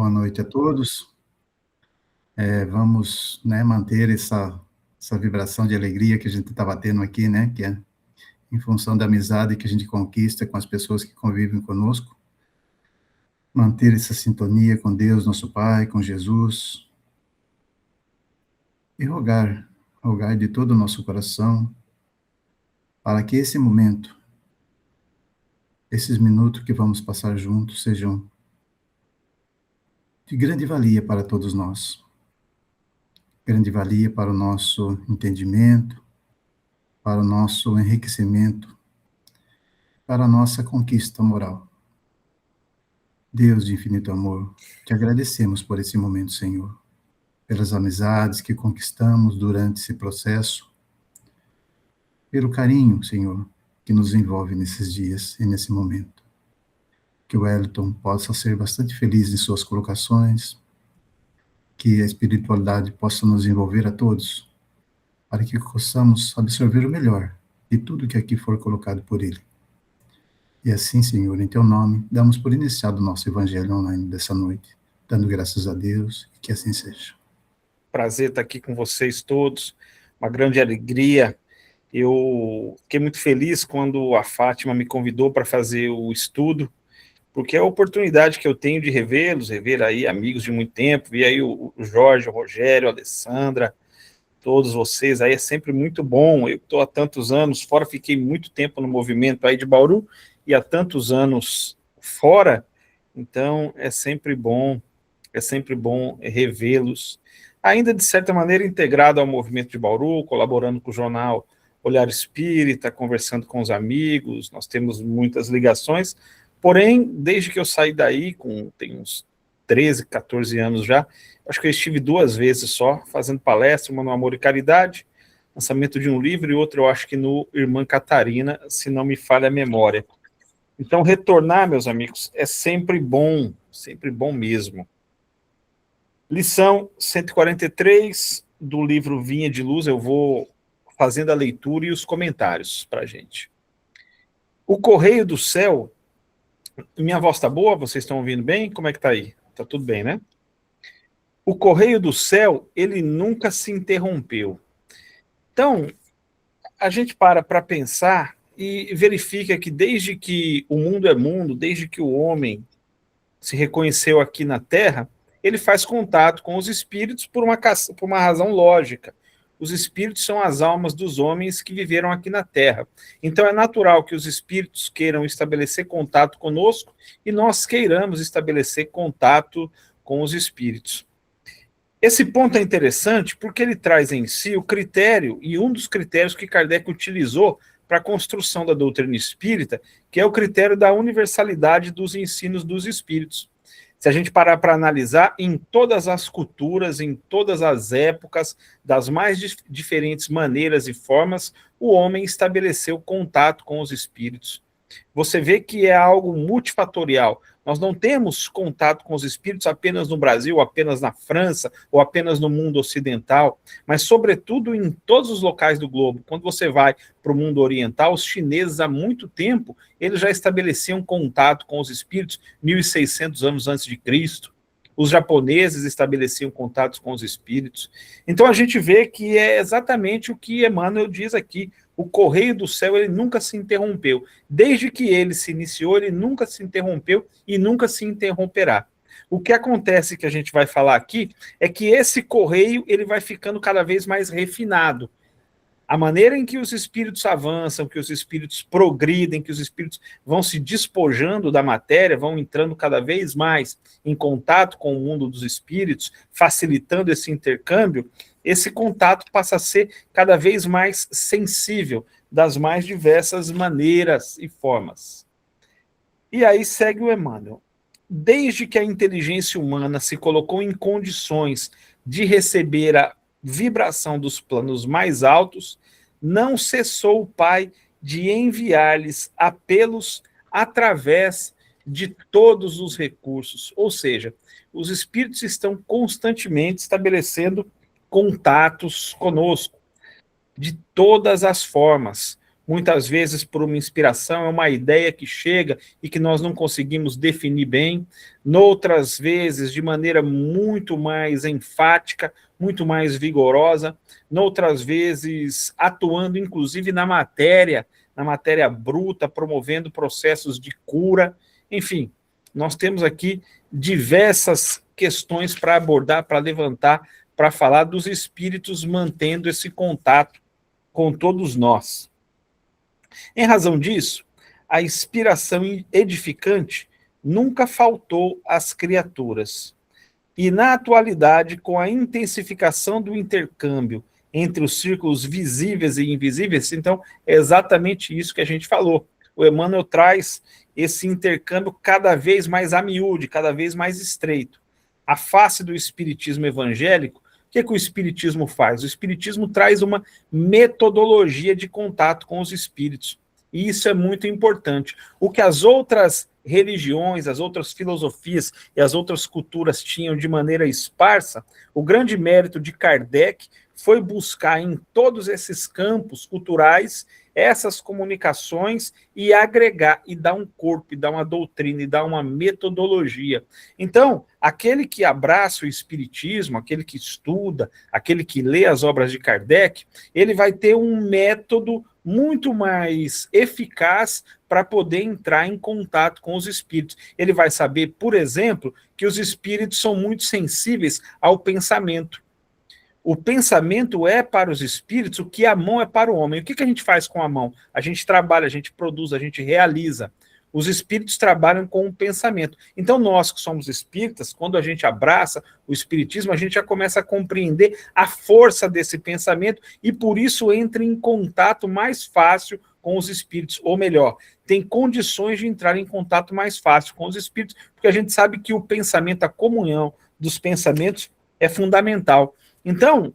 Boa noite a todos. Vamos, né, manter essa vibração de alegria que a gente está batendo aqui, né, que é em função da amizade que a gente conquista com as pessoas que convivem conosco. Manter essa sintonia com Deus, nosso Pai, com Jesus. E rogar de todo o nosso coração, para que esse momento, esses minutos que vamos passar juntos, sejam de grande valia para todos nós. Grande valia para o nosso entendimento, para o nosso enriquecimento, para a nossa conquista moral. Deus de infinito amor, te agradecemos por esse momento, Senhor, pelas amizades que conquistamos durante esse processo, pelo carinho, Senhor, que nos envolve nesses dias e nesse momento. Que o Wellington possa ser bastante feliz em suas colocações, que a espiritualidade possa nos envolver a todos, para que possamos absorver o melhor de tudo que aqui for colocado por Ele. E assim, Senhor, em Teu nome, damos por iniciado o nosso Evangelho online dessa noite, dando graças a Deus, e que assim seja. Prazer estar aqui com vocês todos, uma grande alegria. Eu fiquei muito feliz quando a Fátima me convidou para fazer o estudo, porque é a oportunidade que eu tenho de revê-los, rever aí amigos de muito tempo, ver aí o Jorge, o Rogério, a Alessandra, todos vocês aí, é sempre muito bom. Eu estou há tantos anos fora, fiquei muito tempo no movimento aí de Bauru, e há tantos anos fora, então é sempre bom revê-los, ainda de certa maneira integrado ao movimento de Bauru, colaborando com o jornal Olhar Espírita, conversando com os amigos, nós temos muitas ligações, porém, desde que eu saí daí, tem uns 13, 14 anos já, acho que eu estive 2 vezes só, fazendo palestra, uma no Amor e Caridade, lançamento de um livro, e outro eu acho que no Irmã Catarina, se não me falha a memória. Então, retornar, meus amigos, é sempre bom mesmo. Lição 143 do livro Vinha de Luz, eu vou fazendo a leitura e os comentários para a gente. O correio do céu, minha voz está boa? Vocês estão ouvindo bem? Como é que está aí? Está tudo bem, né? O correio do céu, ele nunca se interrompeu. Então, a gente para pensar e verifica que desde que o mundo é mundo, desde que o homem se reconheceu aqui na Terra, ele faz contato com os espíritos por uma razão lógica. Os espíritos são as almas dos homens que viveram aqui na Terra. Então é natural que os espíritos queiram estabelecer contato conosco e nós queiramos estabelecer contato com os espíritos. Esse ponto é interessante porque ele traz em si o critério, e um dos critérios que Kardec utilizou para a construção da doutrina espírita, que é o critério da universalidade dos ensinos dos espíritos. Se a gente parar para analisar, em todas as culturas, em todas as épocas, das mais diferentes maneiras e formas, o homem estabeleceu contato com os espíritos. Você vê que é algo multifatorial. Nós não temos contato com os espíritos apenas no Brasil, apenas na França, ou apenas no mundo ocidental, mas, sobretudo, em todos os locais do globo. Quando você vai para o mundo oriental, os chineses, há muito tempo, eles já estabeleciam contato com os espíritos, 1.600 anos antes de Cristo. Os japoneses estabeleciam contatos com os espíritos. Então, a gente vê que é exatamente o que Emmanuel diz aqui. O correio do céu, ele nunca se interrompeu. Desde que ele se iniciou, ele nunca se interrompeu e nunca se interromperá. O que acontece, que a gente vai falar aqui, é que esse correio ele vai ficando cada vez mais refinado. A maneira em que os espíritos avançam, que os espíritos progridem, que os espíritos vão se despojando da matéria, vão entrando cada vez mais em contato com o mundo dos espíritos, facilitando esse intercâmbio, esse contato passa a ser cada vez mais sensível, das mais diversas maneiras e formas. E aí segue o Emmanuel. Desde que a inteligência humana se colocou em condições de receber a vibração dos planos mais altos, não cessou o Pai de enviar-lhes apelos através de todos os recursos. Ou seja, os espíritos estão constantemente estabelecendo contatos conosco, de todas as formas. muitas vezes por uma inspiração, é uma ideia que chega e que nós não conseguimos definir bem, noutras vezes de maneira muito mais enfática, muito mais vigorosa, noutras vezes atuando inclusive na matéria bruta, promovendo processos de cura, enfim, nós temos aqui diversas questões para abordar, para levantar, para falar dos espíritos mantendo esse contato com todos nós. Em razão disso, a inspiração edificante nunca faltou às criaturas. E na atualidade, com a intensificação do intercâmbio entre os círculos visíveis e invisíveis, então é exatamente isso que a gente falou. O Emmanuel traz esse intercâmbio cada vez mais a miúde, cada vez mais estreito. A face do espiritismo evangélico, o que o espiritismo faz? O espiritismo traz uma metodologia de contato com os espíritos. E isso é muito importante. O que as outras religiões, as outras filosofias e as outras culturas tinham de maneira esparsa, o grande mérito de Kardec foi buscar em todos esses campos culturais essas comunicações e agregar, e dar um corpo, e dar uma doutrina, e dar uma metodologia. Então, aquele que abraça o espiritismo, aquele que estuda, aquele que lê as obras de Kardec, ele vai ter um método muito mais eficaz para poder entrar em contato com os espíritos. Ele vai saber, por exemplo, que os espíritos são muito sensíveis ao pensamento. O pensamento é para os espíritos o que a mão é para o homem. O que a gente faz com a mão? A gente trabalha, a gente produz, a gente realiza. Os espíritos trabalham com o pensamento. Então, nós que somos espíritas, quando a gente abraça o espiritismo, a gente já começa a compreender a força desse pensamento e, por isso, entra em contato mais fácil com os espíritos. Ou melhor, tem condições de entrar em contato mais fácil com os espíritos, porque a gente sabe que o pensamento, a comunhão dos pensamentos é fundamental. Então,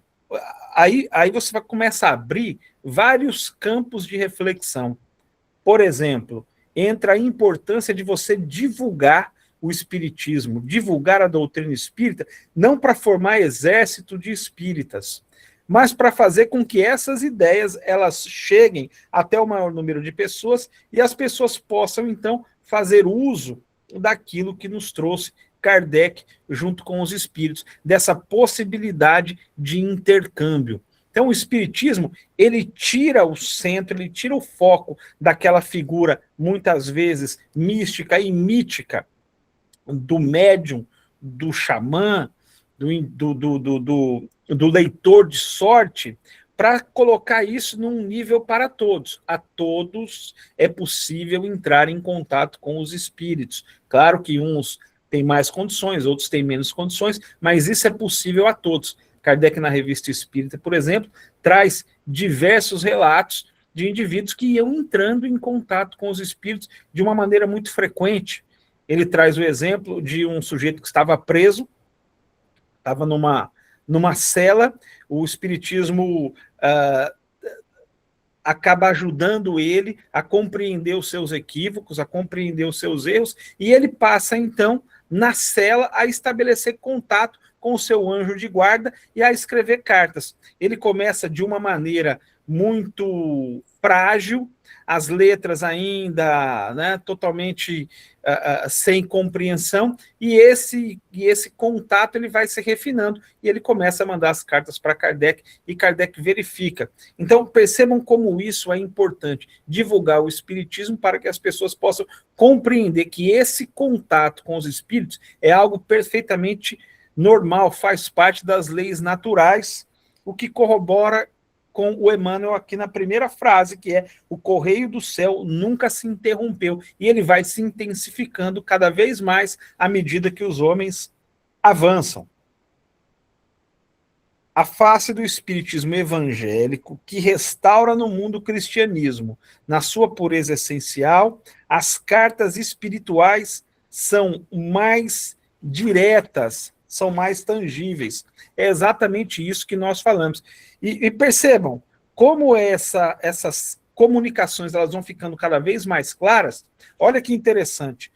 aí você vai começar a abrir vários campos de reflexão. Por exemplo, entra a importância de você divulgar o espiritismo, divulgar a doutrina espírita, não para formar exército de espíritas, mas para fazer com que essas ideias elas cheguem até o maior número de pessoas e as pessoas possam, então, fazer uso daquilo que nos trouxe Kardec junto com os espíritos, dessa possibilidade de intercâmbio. Então, o espiritismo, ele tira o centro, ele tira o foco daquela figura, muitas vezes, mística e mítica, do médium, do xamã, do leitor de sorte, para colocar isso num nível para todos. A todos é possível entrar em contato com os espíritos. Claro que uns têm mais condições, outros têm menos condições, mas isso é possível a todos. Kardec, na Revista Espírita, por exemplo, traz diversos relatos de indivíduos que iam entrando em contato com os espíritos de uma maneira muito frequente. Ele traz o exemplo de um sujeito que estava preso, estava numa cela, o espiritismo acaba ajudando ele a compreender os seus equívocos, a compreender os seus erros, e ele passa, então, na cela, a estabelecer contato com o seu anjo de guarda e a escrever cartas. Ele começa de uma maneira muito frágil, as letras ainda, né, totalmente sem compreensão, e esse contato ele vai se refinando, e ele começa a mandar as cartas para Kardec, e Kardec verifica. Então, percebam como isso é importante, divulgar o espiritismo para que as pessoas possam compreender que esse contato com os espíritos é algo perfeitamente normal, faz parte das leis naturais, o que corrobora com o Emmanuel aqui na primeira frase, que é: o correio do céu nunca se interrompeu, e ele vai se intensificando cada vez mais à medida que os homens avançam. A face do espiritismo evangélico que restaura no mundo o cristianismo, na sua pureza essencial, as cartas espirituais são mais diretas, são mais tangíveis. É exatamente isso que nós falamos. E percebam como essas comunicações elas vão ficando cada vez mais claras. Olha que interessante.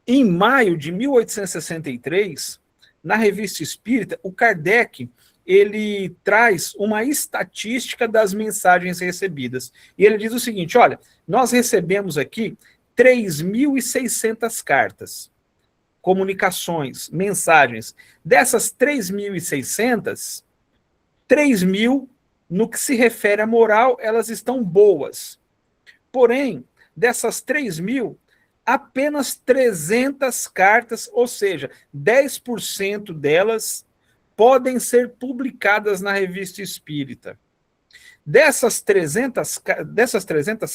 Em maio de 1863, na Revista Espírita, o Kardec ele traz uma estatística das mensagens recebidas. E ele diz o seguinte, olha, nós recebemos aqui 3.600 cartas, comunicações, mensagens. Dessas 3.600, 3.000, no que se refere à moral, elas estão boas. Porém, dessas 3.000, apenas 300 cartas, ou seja, 10% delas podem ser publicadas na Revista Espírita. Dessas 300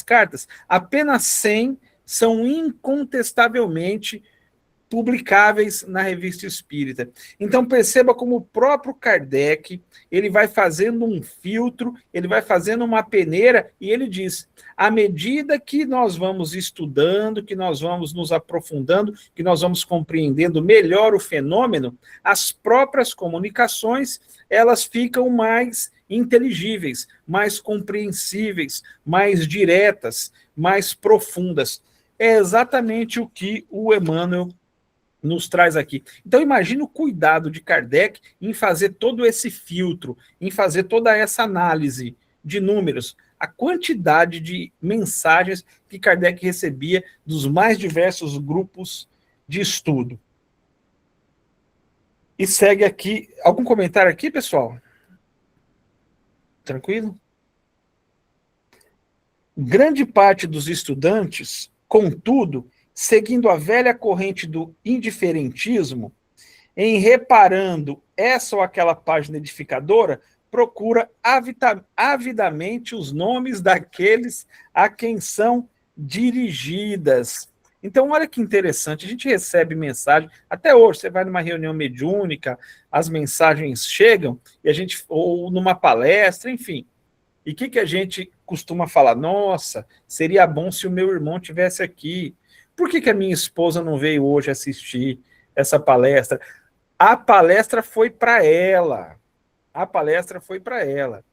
cartas, apenas 100 são incontestavelmente publicáveis na Revista Espírita. Então perceba como o próprio Kardec, ele vai fazendo um filtro, ele vai fazendo uma peneira, e ele diz, à medida que nós vamos estudando, que nós vamos nos aprofundando, que nós vamos compreendendo melhor o fenômeno, as próprias comunicações, elas ficam mais inteligíveis, mais compreensíveis, mais diretas, mais profundas. É exatamente o que o Emmanuel nos traz aqui. Então imagina o cuidado de Kardec em fazer todo esse filtro, em fazer toda essa análise de números, a quantidade de mensagens que Kardec recebia dos mais diversos grupos de estudo. E segue aqui, algum comentário aqui, pessoal? Tranquilo? Grande parte dos estudantes, contudo, seguindo a velha corrente do indiferentismo, em reparando essa ou aquela página edificadora, procura avidamente os nomes daqueles a quem são dirigidas. Então, olha que interessante, a gente recebe mensagem, até hoje, você vai numa reunião mediúnica, as mensagens chegam, e a gente, ou numa palestra, enfim. E o que a gente costuma falar? Nossa, seria bom se o meu irmão tivesse aqui. Por que a minha esposa não veio hoje assistir essa palestra? A palestra foi para ela. A palestra foi para ela.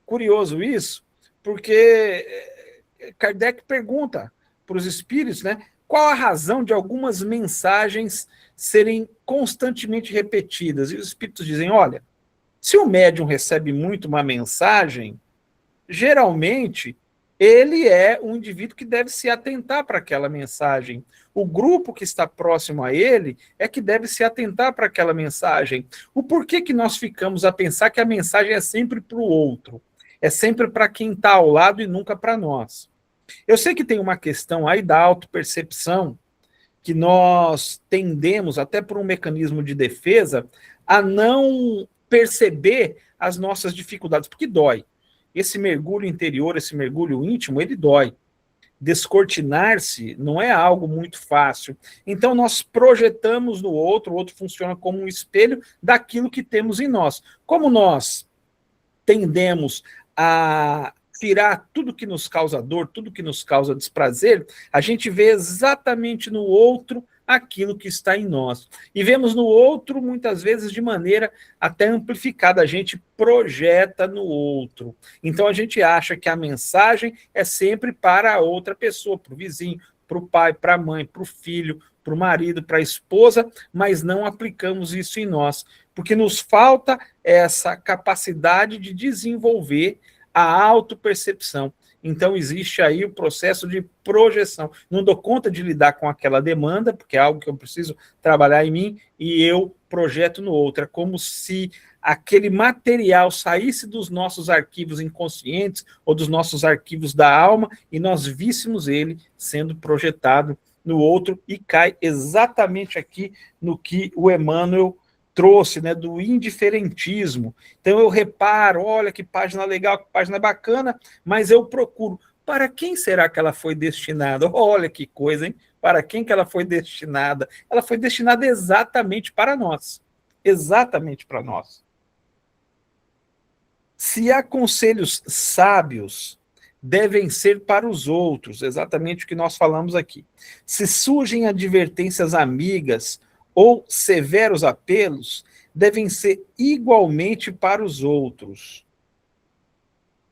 Curioso isso, porque Kardec pergunta para os espíritos, né, qual a razão de algumas mensagens serem constantemente repetidas. E os espíritos dizem, olha, se o médium recebe muito uma mensagem, geralmente ele é um indivíduo que deve se atentar para aquela mensagem. O grupo que está próximo a ele é que deve se atentar para aquela mensagem. O porquê que nós ficamos a pensar que a mensagem é sempre para o outro, é sempre para quem está ao lado e nunca para nós. Eu sei que tem uma questão aí da autopercepção, que nós tendemos, até por um mecanismo de defesa, a não perceber as nossas dificuldades, porque dói. Esse mergulho interior, esse mergulho íntimo, ele dói. Descortinar-se não é algo muito fácil. Então, nós projetamos no outro, o outro funciona como um espelho daquilo que temos em nós. Como nós tendemos a tirar tudo que nos causa dor, tudo que nos causa desprazer, a gente vê exatamente no outro aquilo que está em nós. E vemos no outro, muitas vezes, de maneira até amplificada. A gente projeta no outro. Então, a gente acha que a mensagem é sempre para a outra pessoa, para o vizinho, para o pai, para a mãe, para o filho, para o marido, para a esposa, mas não aplicamos isso em nós, porque nos falta essa capacidade de desenvolver a autopercepção. Então, existe aí o processo de projeção. Não dou conta de lidar com aquela demanda, porque é algo que eu preciso trabalhar em mim, e eu projeto no outro. É como se aquele material saísse dos nossos arquivos inconscientes ou dos nossos arquivos da alma e nós víssemos ele sendo projetado no outro, e cai exatamente aqui no que o Emmanuel trouxe, né, do indiferentismo. Então eu reparo, olha que página legal, que página bacana, mas eu procuro, para quem será que ela foi destinada? Olha que coisa, hein? Para quem que ela foi destinada? Ela foi destinada exatamente para nós. Exatamente para nós. Se há conselhos sábios, devem ser para os outros, exatamente o que nós falamos aqui. Se surgem advertências amigas ou severos apelos, devem ser igualmente para os outros.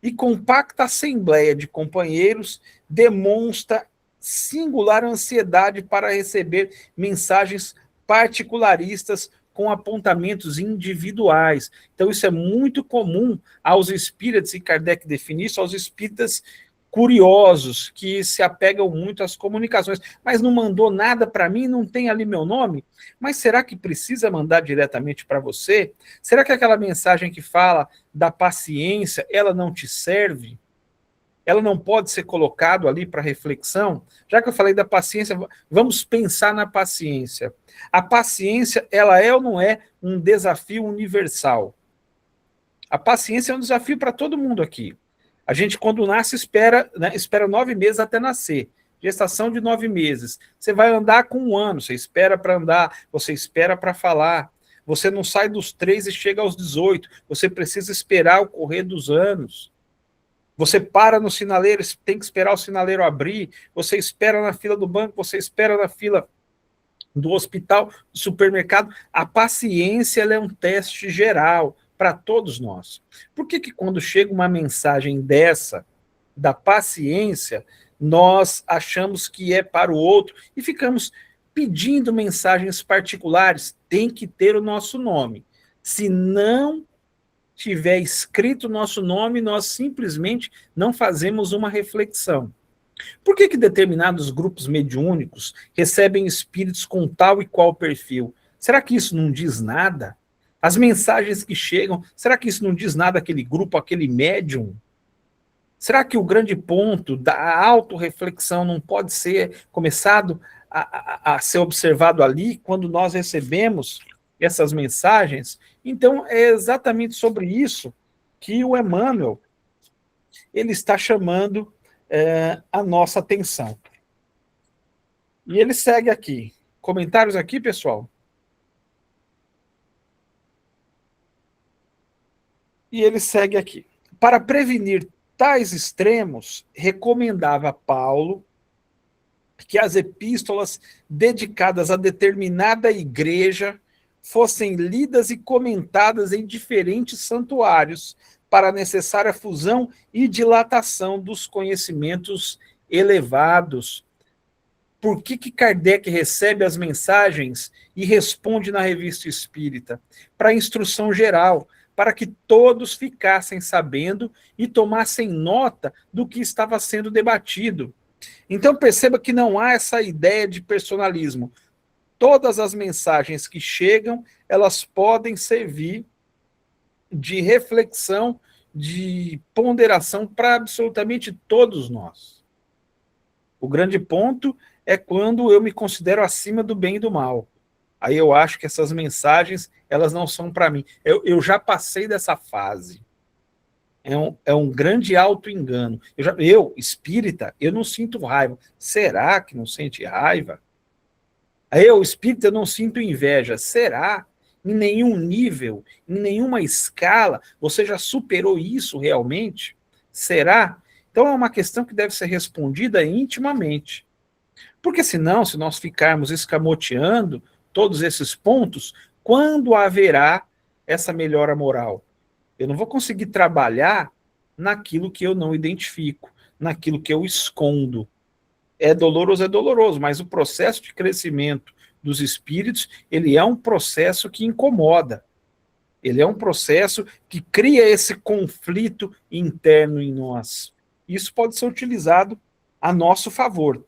E compacta assembleia de companheiros demonstra singular ansiedade para receber mensagens particularistas com apontamentos individuais. Então, isso é muito comum aos espíritas, e Kardec define isso, aos espíritas curiosos, que se apegam muito às comunicações. Mas não mandou nada para mim, não tem ali meu nome? Mas será que precisa mandar diretamente para você? Será que aquela mensagem que fala da paciência, ela não te serve? Ela não pode ser colocado ali para reflexão? Já que eu falei da paciência, vamos pensar na paciência. A paciência, ela é ou não é um desafio universal? A paciência é um desafio para todo mundo aqui. A gente, quando nasce, espera 9 meses até nascer. Gestação de 9 meses. Você vai andar com 1 ano, você espera para andar, você espera para falar. Você não sai dos 3 e chega aos 18. Você precisa esperar o correr dos anos. Você para no sinaleiro, tem que esperar o sinaleiro abrir. Você espera na fila do banco, você espera na fila do hospital, do supermercado. A paciência, ela é um teste geral para todos nós. Por que quando chega uma mensagem dessa, da paciência, nós achamos que é para o outro e ficamos pedindo mensagens particulares? Tem que ter o nosso nome. Se não tiver escrito o nosso nome, nós simplesmente não fazemos uma reflexão. Por que determinados grupos mediúnicos recebem espíritos com tal e qual perfil? Será que isso não diz nada? As mensagens que chegam, será que isso não diz nada àquele grupo, àquele médium? Será que o grande ponto da autorreflexão não pode ser começado a ser observado ali, quando nós recebemos essas mensagens? Então, é exatamente sobre isso que o Emmanuel ele está chamando a nossa atenção. E ele segue aqui. Comentários aqui, pessoal? E ele segue aqui. Para prevenir tais extremos, recomendava Paulo que as epístolas dedicadas a determinada igreja fossem lidas e comentadas em diferentes santuários para a necessária fusão e dilatação dos conhecimentos elevados. Por que Kardec recebe as mensagens e responde na Revista Espírita? Para instrução geral, para que todos ficassem sabendo e tomassem nota do que estava sendo debatido. Então perceba que não há essa ideia de personalismo. Todas as mensagens que chegam, elas podem servir de reflexão, de ponderação para absolutamente todos nós. O grande ponto é quando eu me considero acima do bem e do mal. Aí eu acho que essas mensagens, elas não são para mim. Eu já passei dessa fase. É um grande auto-engano. Eu, espírita, eu não sinto raiva. Será que não sente raiva? Eu, espírita, eu não sinto inveja. Será? Em nenhum nível, em nenhuma escala, você já superou isso realmente? Será? Então é uma questão que deve ser respondida intimamente. Porque senão, se nós ficarmos escamoteando todos esses pontos, quando haverá essa melhora moral? Eu não vou conseguir trabalhar naquilo que eu não identifico, naquilo que eu escondo. É doloroso, mas o processo de crescimento dos espíritos, ele é um processo que incomoda. Ele é um processo que cria esse conflito interno em nós. Isso pode ser utilizado a nosso favor.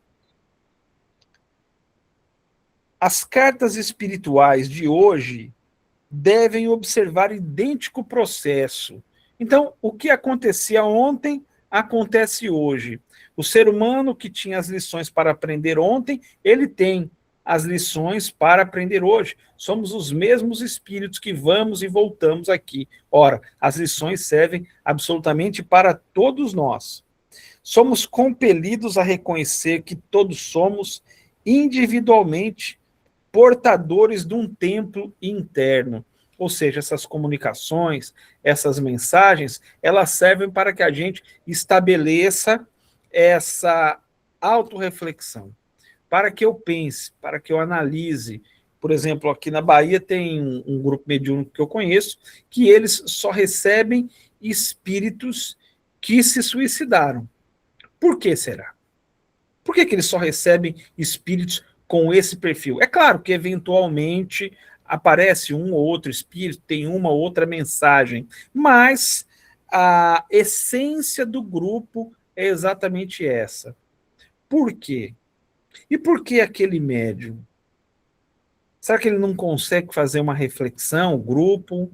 As cartas espirituais de hoje devem observar idêntico processo. Então, o que acontecia ontem, acontece hoje. O ser humano que tinha as lições para aprender ontem, ele tem as lições para aprender hoje. Somos os mesmos espíritos que vamos e voltamos aqui. Ora, as lições servem absolutamente para todos nós. Somos compelidos a reconhecer que todos somos individualmente portadores de um templo interno. Ou seja, essas comunicações, essas mensagens, elas servem para que a gente estabeleça essa autorreflexão, para que eu pense, para que eu analise. Por exemplo, aqui na Bahia tem um grupo mediúnico que eu conheço, que eles só recebem espíritos que se suicidaram. Por que será? Por que eles só recebem espíritos com esse perfil? É claro que, eventualmente, aparece um ou outro espírito, tem uma ou outra mensagem, mas a essência do grupo é exatamente essa. Por quê? E por que aquele médium? Será que ele não consegue fazer uma reflexão, o grupo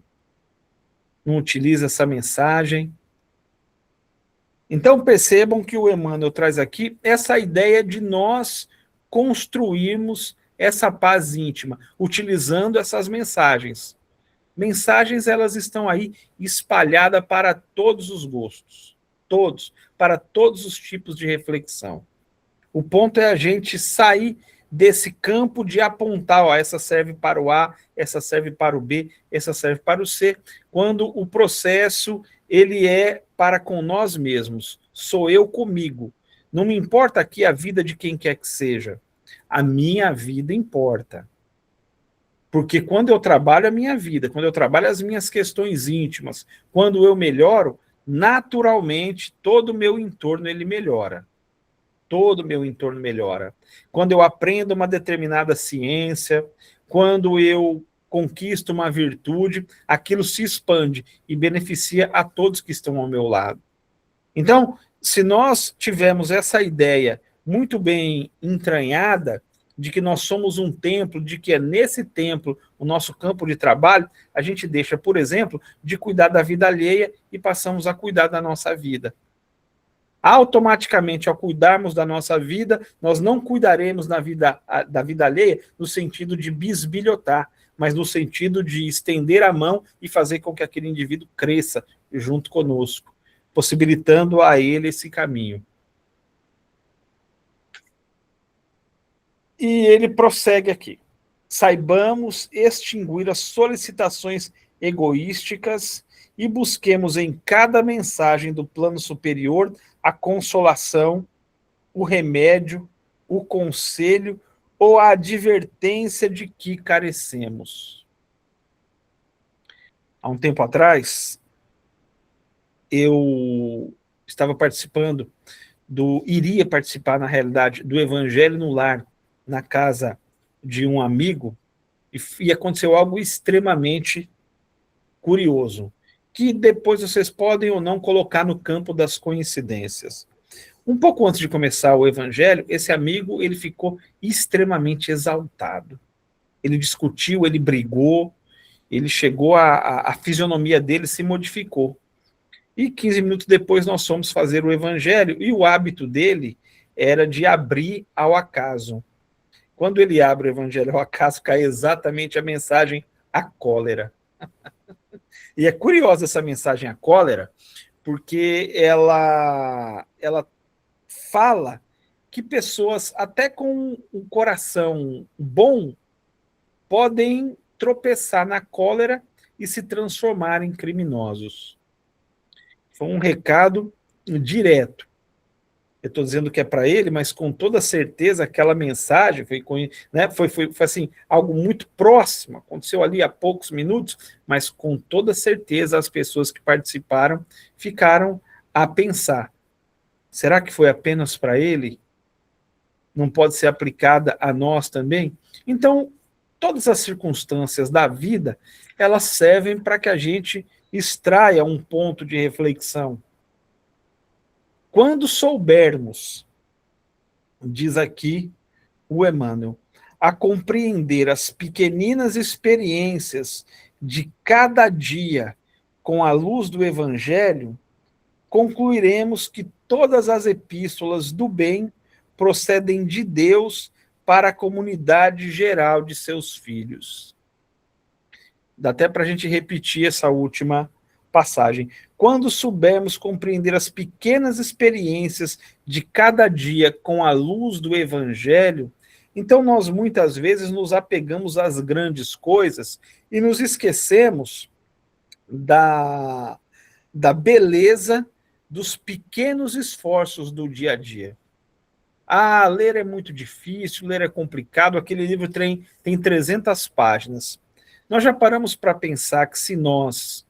não utiliza essa mensagem? Então percebam que o Emmanuel traz aqui essa ideia de nós construirmos essa paz íntima, utilizando essas mensagens. Mensagens, elas estão aí espalhadas para todos os gostos, todos, para todos os tipos de reflexão. O ponto é a gente sair desse campo de apontar, ó, essa serve para o A, essa serve para o B, essa serve para o C, quando o processo ele é para com nós mesmos, sou eu comigo. Não me importa aqui a vida de quem quer que seja, a minha vida importa. Porque quando eu trabalho a minha vida, quando eu trabalho as minhas questões íntimas, quando eu melhoro, naturalmente todo o meu entorno ele melhora. Todo o meu entorno melhora. Quando eu aprendo uma determinada ciência, quando eu conquisto uma virtude, aquilo se expande e beneficia a todos que estão ao meu lado. Então, se nós tivermos essa ideia muito bem entranhada, de que nós somos um templo, de que é nesse templo o nosso campo de trabalho, a gente deixa, por exemplo, de cuidar da vida alheia e passamos a cuidar da nossa vida. Automaticamente, ao cuidarmos da nossa vida, nós não cuidaremos da vida alheia no sentido de bisbilhotar, mas no sentido de estender a mão e fazer com que aquele indivíduo cresça junto conosco, possibilitando a ele esse caminho. E ele prossegue aqui. Saibamos extinguir as solicitações egoísticas e busquemos em cada mensagem do plano superior a consolação, o remédio, o conselho ou a advertência de que carecemos. Há um tempo atrás, eu estava participando iria participar, na realidade, do Evangelho no Lar, na casa de um amigo, e aconteceu algo extremamente curioso, que depois vocês podem ou não colocar no campo das coincidências. Um pouco antes de começar o evangelho, esse amigo ele ficou extremamente exaltado. Ele discutiu, ele brigou, ele chegou a fisionomia dele se modificou. E 15 minutos depois nós fomos fazer o evangelho, e o hábito dele era de abrir ao acaso. Quando ele abre o evangelho ao acaso, cai exatamente a mensagem a cólera. E é curiosa essa mensagem a cólera, porque ela fala que pessoas, até com um coração bom, podem tropeçar na cólera e se transformar em criminosos. Foi um recado direto. Eu estou dizendo que é para ele, mas com toda certeza aquela mensagem foi assim, algo muito próximo, aconteceu ali há poucos minutos, mas com toda certeza as pessoas que participaram ficaram a pensar, será que foi apenas para ele? Não pode ser aplicada a nós também? Então, todas as circunstâncias da vida, elas servem para que a gente extraia um ponto de reflexão. Quando soubermos, diz aqui o Emmanuel, a compreender as pequeninas experiências de cada dia com a luz do Evangelho, concluiremos que todas as epístolas do bem procedem de Deus para a comunidade geral de seus filhos. Dá até para a gente repetir essa última passagem. Quando soubermos compreender as pequenas experiências de cada dia com a luz do Evangelho, então nós muitas vezes nos apegamos às grandes coisas e nos esquecemos da beleza dos pequenos esforços do dia a dia. Ah, ler é muito difícil, ler é complicado, aquele livro tem 300 páginas. Nós já paramos para pensar que se nós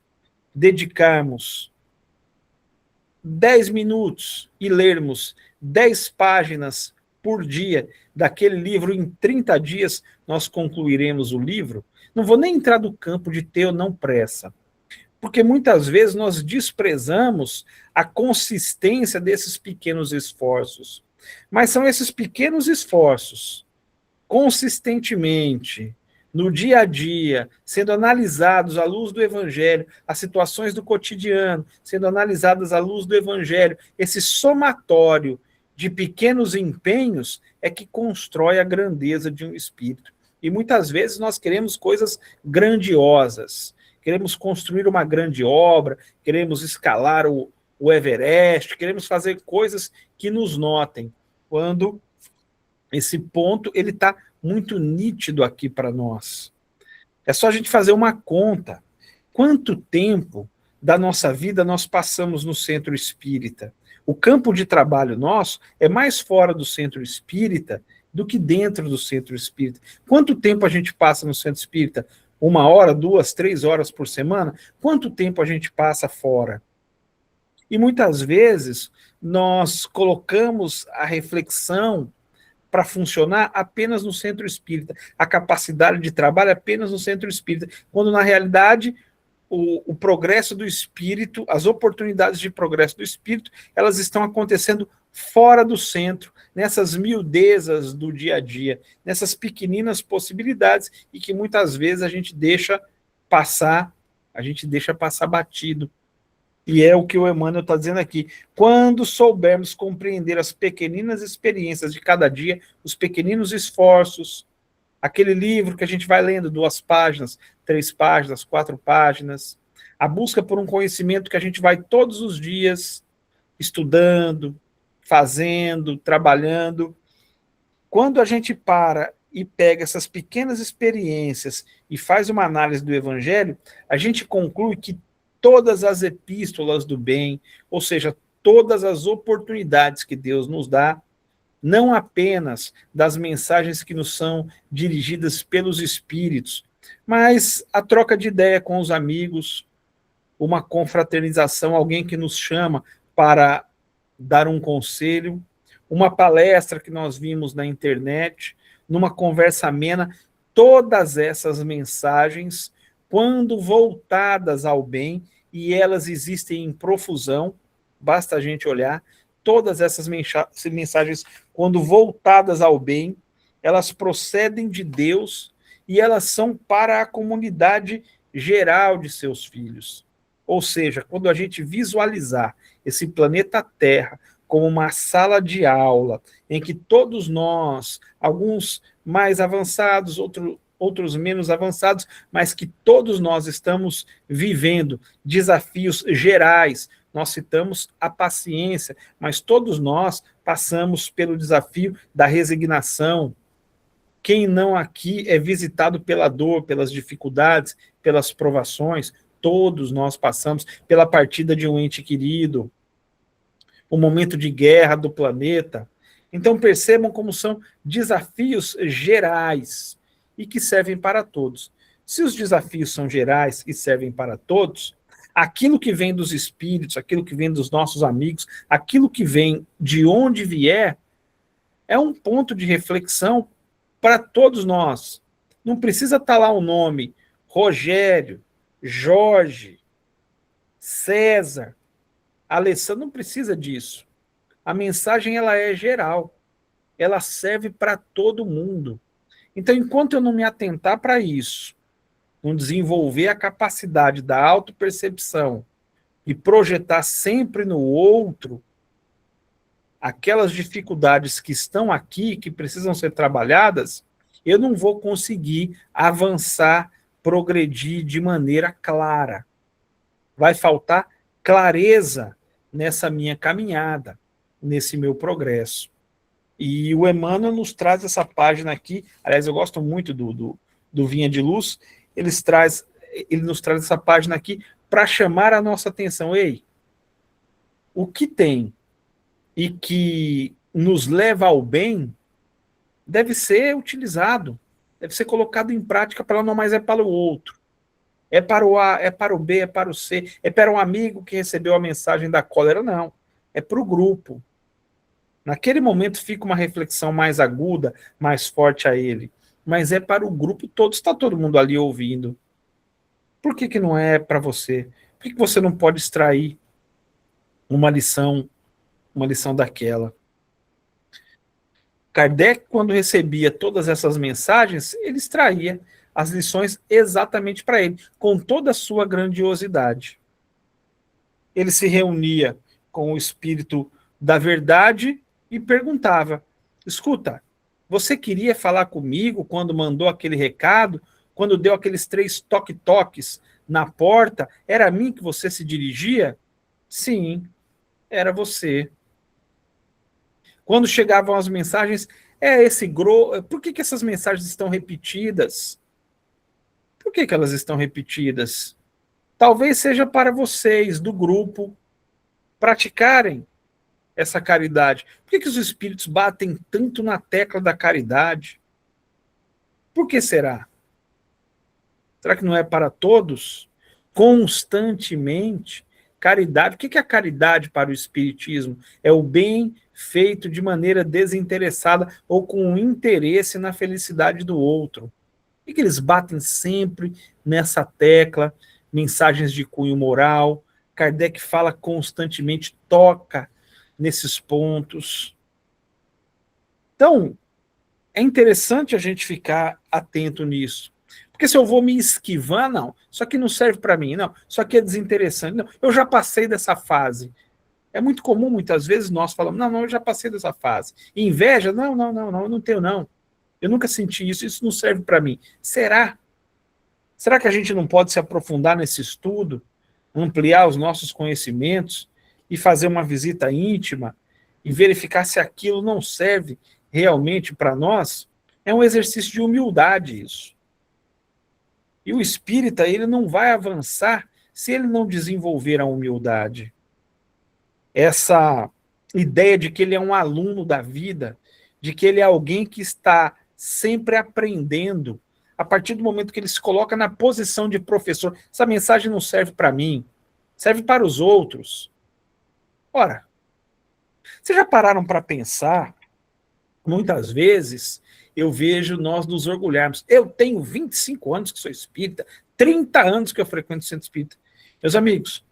dedicarmos 10 minutos e lermos 10 páginas por dia daquele livro, em 30 dias nós concluiremos o livro? Não vou nem entrar no campo de ter ou não pressa, porque muitas vezes nós desprezamos a consistência desses pequenos esforços. Mas são esses pequenos esforços, consistentemente, no dia a dia, sendo analisados à luz do Evangelho, as situações do cotidiano, sendo analisadas à luz do Evangelho, esse somatório de pequenos empenhos é que constrói a grandeza de um espírito. E muitas vezes nós queremos coisas grandiosas, queremos construir uma grande obra, queremos escalar o Everest, queremos fazer coisas que nos notem, quando esse ponto ele está muito nítido aqui para nós. É só a gente fazer uma conta. Quanto tempo da nossa vida nós passamos no centro espírita? O campo de trabalho nosso é mais fora do centro espírita do que dentro do centro espírita. Quanto tempo a gente passa no centro espírita? 1 hora, 2, 3 horas por semana? Quanto tempo a gente passa fora? E muitas vezes nós colocamos a reflexão para funcionar apenas no centro espírita, a capacidade de trabalho apenas no centro espírita, quando na realidade o progresso do espírito, as oportunidades de progresso do espírito, elas estão acontecendo fora do centro, nessas miudezas do dia a dia, nessas pequeninas possibilidades, e que muitas vezes a gente deixa passar batido. E é o que o Emmanuel está dizendo aqui. Quando soubermos compreender as pequeninas experiências de cada dia, os pequeninos esforços, aquele livro que a gente vai lendo, 2 páginas, 3 páginas, 4 páginas, a busca por um conhecimento que a gente vai todos os dias estudando, fazendo, trabalhando. Quando a gente para e pega essas pequenas experiências e faz uma análise do Evangelho, a gente conclui que todas as epístolas do bem, ou seja, todas as oportunidades que Deus nos dá, não apenas das mensagens que nos são dirigidas pelos espíritos, mas a troca de ideia com os amigos, uma confraternização, alguém que nos chama para dar um conselho, uma palestra que nós vimos na internet, numa conversa amena, todas essas mensagens, quando voltadas ao bem, e elas existem em profusão, basta a gente olhar, todas essas mensagens, quando voltadas ao bem, elas procedem de Deus e elas são para a comunidade geral de seus filhos. Ou seja, quando a gente visualizar esse planeta Terra como uma sala de aula, em que todos nós, alguns mais avançados, outros menos avançados, mas que todos nós estamos vivendo desafios gerais. Nós citamos a paciência, mas todos nós passamos pelo desafio da resignação. Quem não aqui é visitado pela dor, pelas dificuldades, pelas provações? Todos nós passamos pela partida de um ente querido, o momento de guerra do planeta. Então percebam como são desafios gerais e que servem para todos. Se os desafios são gerais e servem para todos, aquilo que vem dos espíritos, aquilo que vem dos nossos amigos, aquilo que vem de onde vier, é um ponto de reflexão para todos nós. Não precisa estar lá o nome Rogério, Jorge, César, Alessandro, não precisa disso. A mensagem ela é geral, ela serve para todo mundo. Então, enquanto eu não me atentar para isso, não desenvolver a capacidade da autopercepção e projetar sempre no outro aquelas dificuldades que estão aqui, que precisam ser trabalhadas, eu não vou conseguir avançar, progredir de maneira clara. Vai faltar clareza nessa minha caminhada, nesse meu progresso. E o Emmanuel nos traz essa página aqui, aliás, eu gosto muito do Vinha de Luz, ele nos traz essa página aqui para chamar a nossa atenção. Ei, o que tem e que nos leva ao bem deve ser utilizado, deve ser colocado em prática para não mais é para o outro. É para o A, é para o B, é para o C, é para um amigo que recebeu a mensagem da cólera, não. É para o grupo. Naquele momento fica uma reflexão mais aguda, mais forte a ele. mas é para o grupo todo, está todo mundo ali ouvindo. Por que não é para você? Por que você não pode extrair uma lição daquela? Kardec, quando recebia todas essas mensagens, ele extraía as lições exatamente para ele, com toda a sua grandiosidade. Ele se reunia com o espírito da verdade e perguntava: escuta, você queria falar comigo quando mandou aquele recado, quando deu aqueles 3 toque-toques na porta? Era a mim que você se dirigia? Sim, era você. Quando chegavam as mensagens, por que essas mensagens estão repetidas? Por que elas estão repetidas? Talvez seja para vocês, do grupo, praticarem essa caridade. Por que os espíritos batem tanto na tecla da caridade? Por que será? Será que não é para todos? Constantemente? Caridade. O que é a caridade para o espiritismo? É o bem feito de maneira desinteressada ou com interesse na felicidade do outro. Por que eles batem sempre nessa tecla? Mensagens de cunho moral. Kardec fala constantemente, toca nesses pontos. Então, é interessante a gente ficar atento nisso. Porque se eu vou me esquivar, não, isso aqui não serve para mim, não, isso aqui é desinteressante, não, eu já passei dessa fase. É muito comum, muitas vezes, nós falamos, não, eu já passei dessa fase. E inveja, não, eu não tenho, não. Eu nunca senti isso, isso não serve para mim. Será? Será que a gente não pode se aprofundar nesse estudo, ampliar os nossos conhecimentos e fazer uma visita íntima e verificar se aquilo não serve realmente para nós? É um exercício de humildade isso. E o espírita, ele não vai avançar se ele não desenvolver a humildade. Essa ideia de que ele é um aluno da vida, de que ele é alguém que está sempre aprendendo, a partir do momento que ele se coloca na posição de professor, essa mensagem não serve para mim, serve para os outros. Ora, vocês já pararam para pensar? Muitas vezes eu vejo nós nos orgulharmos. Eu tenho 25 anos que sou espírita, 30 anos que eu frequento o centro espírita. Meus amigos,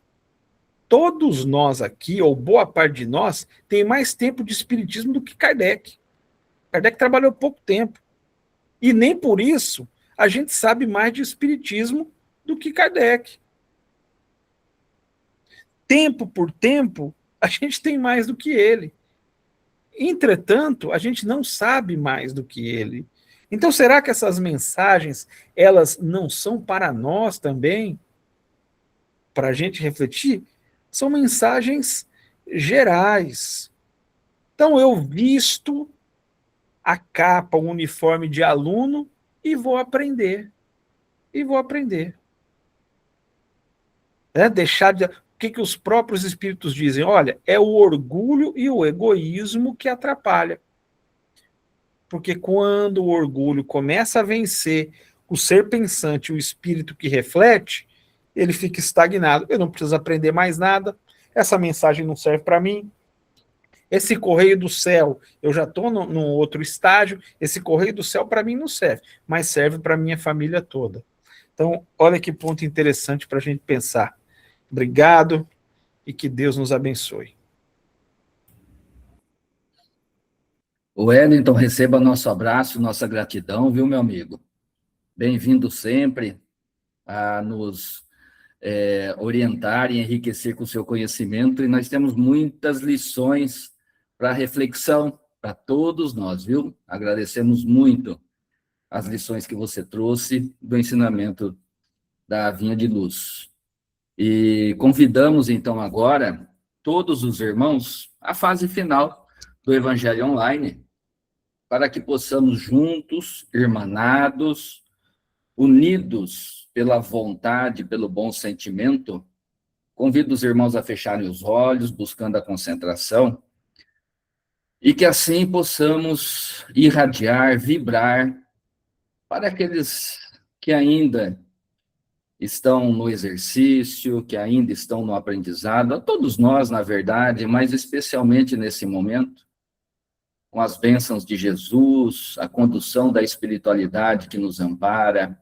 todos nós aqui, ou boa parte de nós, tem mais tempo de espiritismo do que Kardec. Kardec trabalhou pouco tempo. E nem por isso a gente sabe mais de espiritismo do que Kardec. Tempo por tempo, a gente tem mais do que ele. Entretanto, a gente não sabe mais do que ele. Então, será que essas mensagens, elas não são para nós também? Para a gente refletir? São mensagens gerais. Então, eu visto a capa, o uniforme de aluno e vou aprender. E vou aprender. Deixar de... O que os próprios espíritos dizem? Olha, é o orgulho e o egoísmo que atrapalha. Porque quando o orgulho começa a vencer o ser pensante, o espírito que reflete, ele fica estagnado. Eu não preciso aprender mais nada, essa mensagem não serve para mim. Esse correio do céu, eu já estou num outro estágio, esse correio do céu para mim não serve, mas serve para a minha família toda. Então, olha que ponto interessante para a gente pensar. Obrigado e que Deus nos abençoe. Wellington, receba nosso abraço, nossa gratidão, viu, meu amigo? Bem-vindo sempre a nos orientar e enriquecer com o seu conhecimento, e nós temos muitas lições para reflexão para todos nós, viu? Agradecemos muito as lições que você trouxe do ensinamento da Vinha de Luz. E convidamos, então, agora todos os irmãos à fase final do Evangelho Online, para que possamos juntos, irmanados, unidos pela vontade, pelo bom sentimento, convido os irmãos a fecharem os olhos, buscando a concentração, e que assim possamos irradiar, vibrar para aqueles que ainda estão no exercício, que ainda estão no aprendizado, a todos nós, na verdade, mas especialmente nesse momento, com as bênçãos de Jesus, a condução da espiritualidade que nos ampara,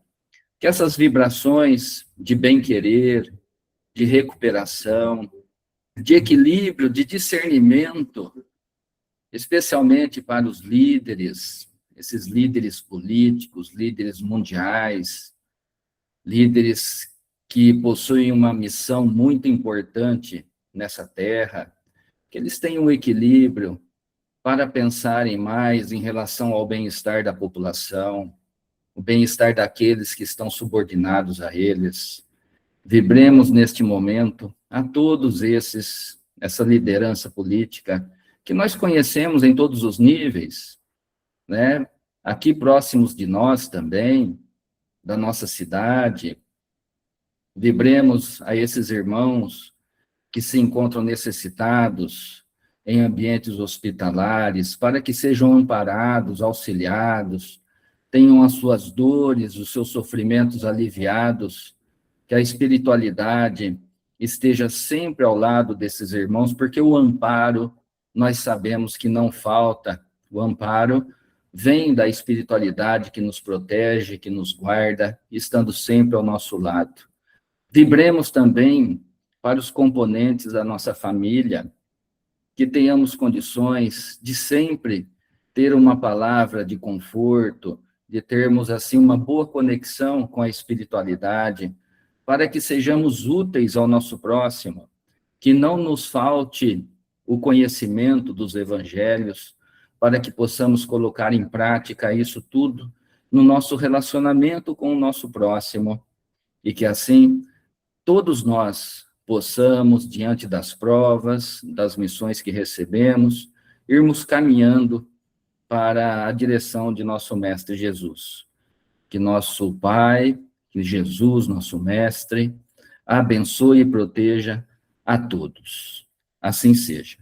que essas vibrações de bem-querer, de recuperação, de equilíbrio, de discernimento, especialmente para os líderes, esses líderes políticos, líderes mundiais, líderes que possuem uma missão muito importante nessa terra, que eles tenham um equilíbrio para pensarem mais em relação ao bem-estar da população, o bem-estar daqueles que estão subordinados a eles. Vibremos neste momento a todos essa liderança política, que nós conhecemos em todos os níveis, né? Aqui próximos de nós também, da nossa cidade. Vibremos a esses irmãos que se encontram necessitados em ambientes hospitalares, para que sejam amparados, auxiliados, tenham as suas dores, os seus sofrimentos aliviados, que a espiritualidade esteja sempre ao lado desses irmãos, porque o amparo, nós sabemos que não falta, o amparo vem da espiritualidade que nos protege, que nos guarda, estando sempre ao nosso lado. Vibremos também para os componentes da nossa família, que tenhamos condições de sempre ter uma palavra de conforto, de termos, assim, uma boa conexão com a espiritualidade, para que sejamos úteis ao nosso próximo, que não nos falte o conhecimento dos evangelhos, para que possamos colocar em prática isso tudo no nosso relacionamento com o nosso próximo, e que, assim, todos nós possamos, diante das provas, das missões que recebemos, irmos caminhando para a direção de nosso Mestre Jesus. Que nosso Pai, que Jesus, nosso Mestre, abençoe e proteja a todos. Assim seja.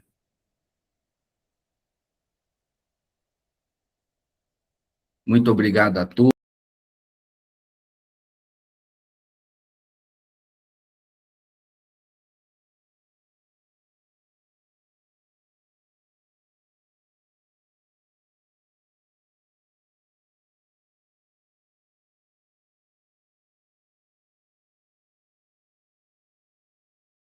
Muito obrigado a todos.